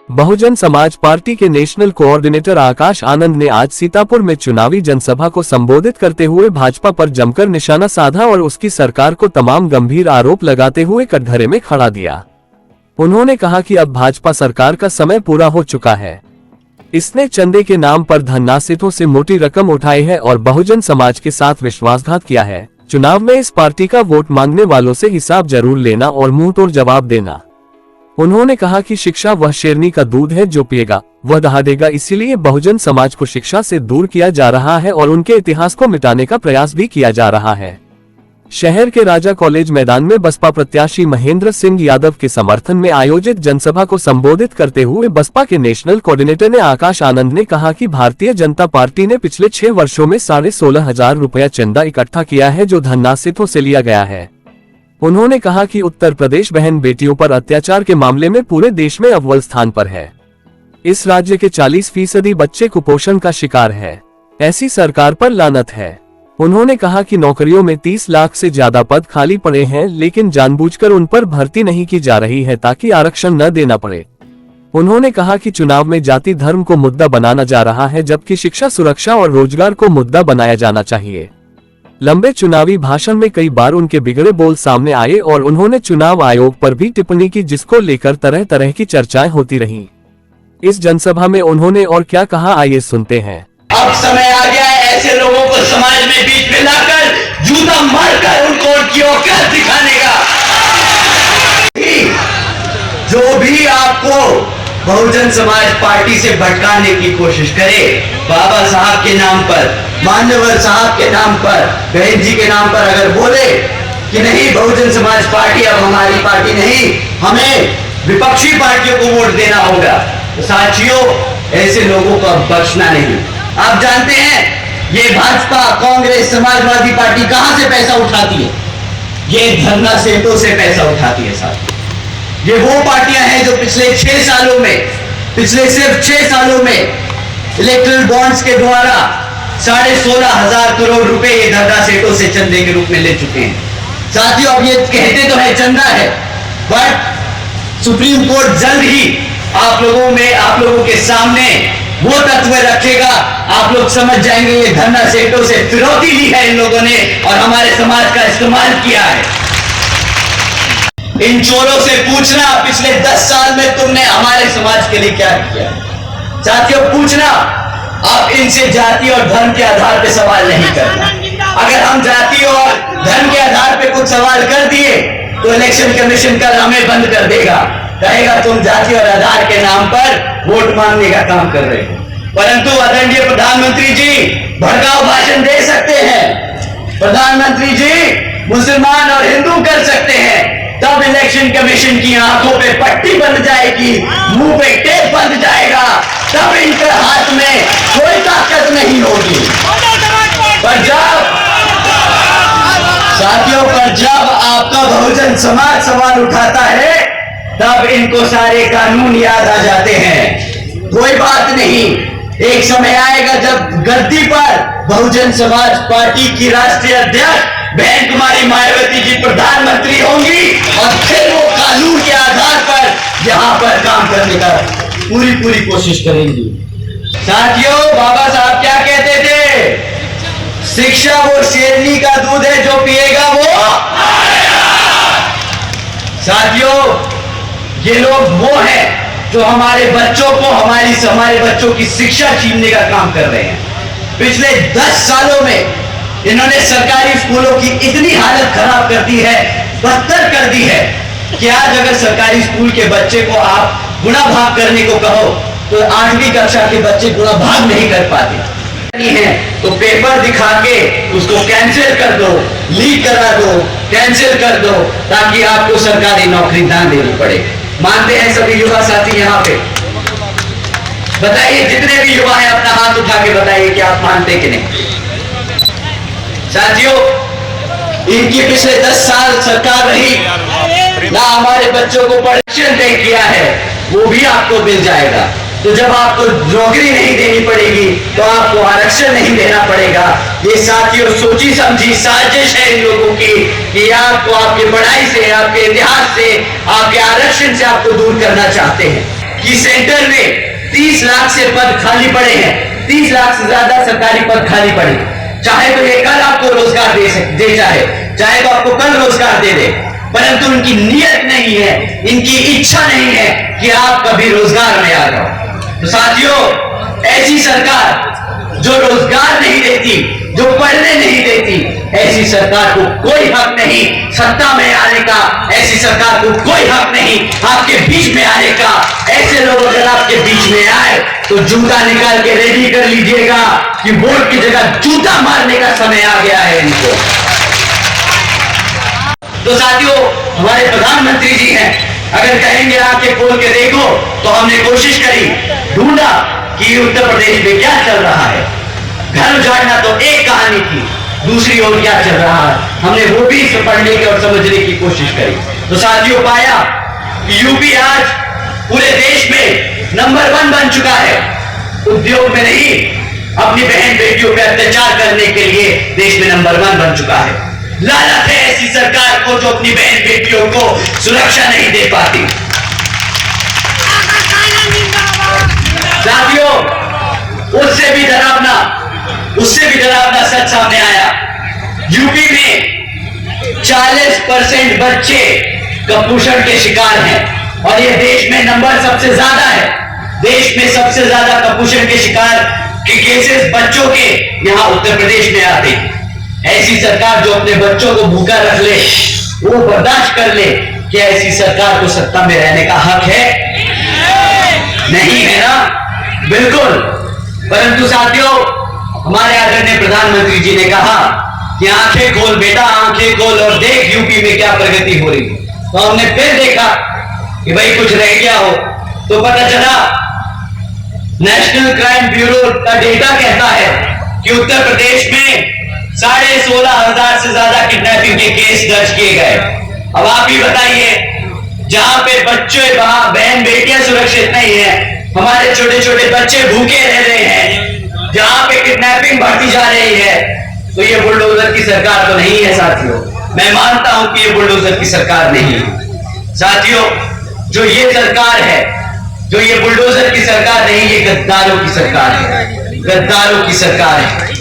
Bahujan Samaj party के national coordinator Akash Anand ने आज सीतापुर में चुनावी जनसभा को संबोधित करते हुए भाजपा पर जमकर निशाना साधा और उसकी सरकार को तमाम गंभीर आरोप लगाते हुए कटघरे में खड़ा दिया। उन्होंने कहा कि अब भाजपा सरकार का समय पूरा हो चुका है। इसने चंदे के नाम पर धन्नासितों से मोटी रकम उठाई है और बहुजन समाज के साथ विश्वासघात किया है। चुनाव में इस पार्टी का वोट मांगने वालों से हिसाब जरूर लेना और मुंहतोड़ जवाब देना। उन्होंने कहा कि शिक्षा वह शेरनी का दूध है जो पिएगा वह दहा देगा, इसीलिए बहुजन समाज को शिक्षा से दूर किया जा रहा है और उनके इतिहास को मिटाने का प्रयास भी किया जा रहा है। शहर के राजा कॉलेज मैदान में बसपा प्रत्याशी महेंद्र सिंह यादव के समर्थन में आयोजित जनसभा को संबोधित करते हुए बसपा के नेशनल कोऑर्डिनेटर ने आकाश आनंद ने कहा कि भारतीय जनता पार्टी ने पिछले 6 वर्षों में 16,500 रुपया चंदा इकट्ठा किया है जो धन्नासितों से लिया गया है। उन्होंने कहा कि उत्तर प्रदेश बहन बेटियों पर अत्याचार के मामले में पूरे देश में अव्वल स्थान पर है। इस राज्य के 40% बच्चे कुपोषण का शिकार है। ऐसी सरकार पर लानत है। उन्होंने कहा कि नौकरियों में 30 लाख से ज्यादा पद खाली पड़े हैं, लेकिन जानबूझकर उन पर भर्ती नहीं की जा रही है ताकि आरक्षण न देना पड़े। उन्होंने कहा कि चुनाव में जाति धर्म को मुद्दा बनाना जा रहा है, जबकि शिक्षा, सुरक्षा और रोजगार को मुद्दा बनाया जाना चाहिए। लंबे चुनावी भाषण में कई बार उनके बिगड़े बोल सामने आए और उन्होंने चुनाव आयोग पर भी टिप्पणी की, जिसको लेकर तरह तरह की चर्चाएं होती रहीं। इस जनसभा में उन्होंने और क्या कहा, आइए सुनते हैं। अब समय आ गया है ऐसे लोगों को समाज में बीच में लाकर जूता मारकर उनको उनकी औकात दिखाने का। जो भी आपको बहुजन समाज पार्टी से भटकाने की कोशिश करे, बाबा साहब के नाम पर, मान्यवर साहब के नाम पर, बहन जी के नाम पर अगर बोले कि नहीं बहुजन समाज पार्टी अब हमारी पार्टी नहीं, हमें विपक्षी पार्टियों को वोट देना होगा, तो साथियों ऐसे लोगों को अब बख्शना नहीं। आप जानते हैं ये भाजपा, कांग्रेस, समाजवादी पार्टी कहां से पैसा उठाती है? ये धरना सेतों से पैसा उठाती है साथियों। ये वो पार्टियां हैं जो पिछले 6 सालों में, पिछले सिर्फ 6 सालों में इलेक्ट्रल बॉन्ड्स के द्वारा 16,500 करोड़ रुपए ये धरना सेठों से चंदे के रूप में ले चुके हैं। साथियों अब ये कहते तो है चंदा है, बट सुप्रीम कोर्ट जल्द ही आप लोगों के सामने वो तत्व रखेगा, आप लोग समझ जाएंगे ये धरना सेठों से फिरौती ली है इन लोगों ने और हमारे समाज का इस्तेमाल किया है। इन चोरों से पूछना पिछले 10 साल में तुमने हमारे समाज के लिए क्या किया। साथियों पूछना, आप इनसे जाति और धर्म के आधार पे सवाल नहीं करना। अगर हम जाति और धर्म के आधार पे कुछ सवाल कर दिए तो इलेक्शन कमीशन कल हमें बंद कर देगा, कहेगा तुम जाति और आधार के नाम पर वोट मांगने का काम कर रहे हो। परंतु आदरणीय प्रधानमंत्री जी भड़काऊ भाषण दे सकते हैं, प्रधानमंत्री जी मुसलमान और हिंदू कर सकते हैं, तब इलेक्शन कमीशन की आंखों पे पट्टी बन जाएगी, मुंह पे टेप बंध जाएगा, तब इनके हाथ में कोई ताकत नहीं होगी। पर जब आपका बहुजन समाज सवाल उठाता है तब इनको सारे कानून याद आ जाते हैं। कोई बात नहीं, एक समय आएगा जब गद्दी पर बहुजन समाज पार्टी की राष्ट्रीय अध्यक्ष बहन कुमारी मायावती जी प्रधानमंत्री होंगी और फिर वो कानून के आधार पर यहाँ पर काम करने का पूरी कोशिश करेंगी। साथियों बाबा साहब क्या कहते थे? शिक्षा वो शेरनी का दूध है जो पिएगा वो। साथियों ये लोग वो हैं जो हमारे बच्चों को, हमारे बच्चों की शिक्षा छीनने का काम कर रहे हैं। पिछले 10 सालों में इन्होंने सरकारी स्कूलों की इतनी हालत खराब कर दी है, बदतर कर दी है कि आज अगर सरकारी स्कूल के बच्चे को आप गुणा भाग करने को कहो तो 8वीं कक्षा के बच्चे गुणा भाग नहीं कर पाते हैं। तो पेपर दिखा के उसको कैंसिल कर दो, लीक करा दो, कैंसिल कर दो, ताकि आपको सरकारी नौकरी ना देनी पड़े। मानते हैं सभी युवा साथी यहाँ पे? बताइए, जितने भी युवा हैं अपना हाथ उठा के बताइए कि आप मानते कि नहीं। साथियों इनकी पिछले 10 साल सरकार रही, ना हमारे बच्चों को परीक्षण तय किया है, वो भी आपको मिल जाएगा। तो जब आपको नौकरी नहीं देनी पड़ेगी तो आपको आरक्षण नहीं देना पड़ेगा। ये साथियों सोची समझी साजिश है इन लोगों की कि आपको आपकी पढ़ाई से, आपके इतिहास से, आपके आरक्षण से आपको दूर करना चाहते हैं। कि सेंटर में 30 लाख से पद खाली पड़े हैं, 30 लाख से ज्यादा सरकारी पद खाली पड़े। चाहे तो ये कल आपको रोजगार दे चाहे तो आपको कल रोजगार दे दे, परंतु उनकी नीयत नहीं है, इनकी इच्छा नहीं है कि आप कभी रोजगार में आ जाओ। तो साथियों, ऐसी सरकार जो रोजगार नहीं देती, जो पढ़ने नहीं देती, ऐसी सरकार को कोई हक नहीं सत्ता में आने का, ऐसी सरकार को कोई हक नहीं आपके बीच में आने का। ऐसे लोग अगर आपके बीच में आए तो जूता निकाल के रेडी कर लीजिएगा कि वोट की जगह जूता मारने का समय आ गया है इनको। तो साथियों, हमारे प्रधानमंत्री जी हैं, अगर कहेंगे आंखें खोल के देखो, तो हमने कोशिश करी, ढूंढा कि उत्तर प्रदेश में क्या चल रहा है। घर उजाड़ना तो एक कहानी थी, दूसरी ओर क्या चल रहा है, हमने वो भी पढ़ने की और समझने की कोशिश करी। तो साथियों, पाया कि यूपी आज पूरे देश में नंबर 1 बन चुका है। उद्योग में नहीं, अपनी बहन बेटियों पे अत्याचार करने के लिए देश में नंबर 1 बन चुका है। लानत है ऐसी सरकार को जो अपनी बहन बेटियों को सुरक्षा नहीं दे पाती। साथियों, उससे भी डरावना सच सामने आया। यूपी में 40% बच्चे कुपोषण के शिकार हैं और ये देश में नंबर सबसे ज्यादा है। देश में सबसे ज्यादा कुपोषण के शिकार के केसेस बच्चों के यहां उत्तर प्रदेश में आते हैं। ऐसी सरकार जो अपने बच्चों को भूखा रख ले, वो बर्दाश्त कर ले, क्या ऐसी सरकार को सत्ता में रहने का हक है? नहीं है ना, बिल्कुल। परंतु साथियों, हमारे आदरणीय प्रधानमंत्री जी ने कहा कि आंखें खोल बेटा, आंखें खोल और देख यूपी में क्या प्रगति हो रही है। तो हमने फिर देखा कि भाई कुछ रह गया हो, तो पता चला नेशनल क्राइम ब्यूरो का डेटा कहता है कि उत्तर प्रदेश में 16,500 से ज्यादा किडनैपिंग के केस दर्ज किए गए। अब आप ही बताइए, जहां पे बच्चे, वहां बहन बेटियां सुरक्षित नहीं है, हमारे छोटे छोटे बच्चे भूखे रह रहे हैं, जहां पे किडनैपिंग बढ़ती जा रही है, तो ये बुलडोजर की सरकार तो नहीं है साथियों। मैं मानता हूं कि ये बुलडोजर की सरकार नहीं है साथियों। जो ये सरकार है, जो ये बुलडोजर की सरकार नहीं, ये गद्दारों की सरकार है, गद्दारों की सरकार है।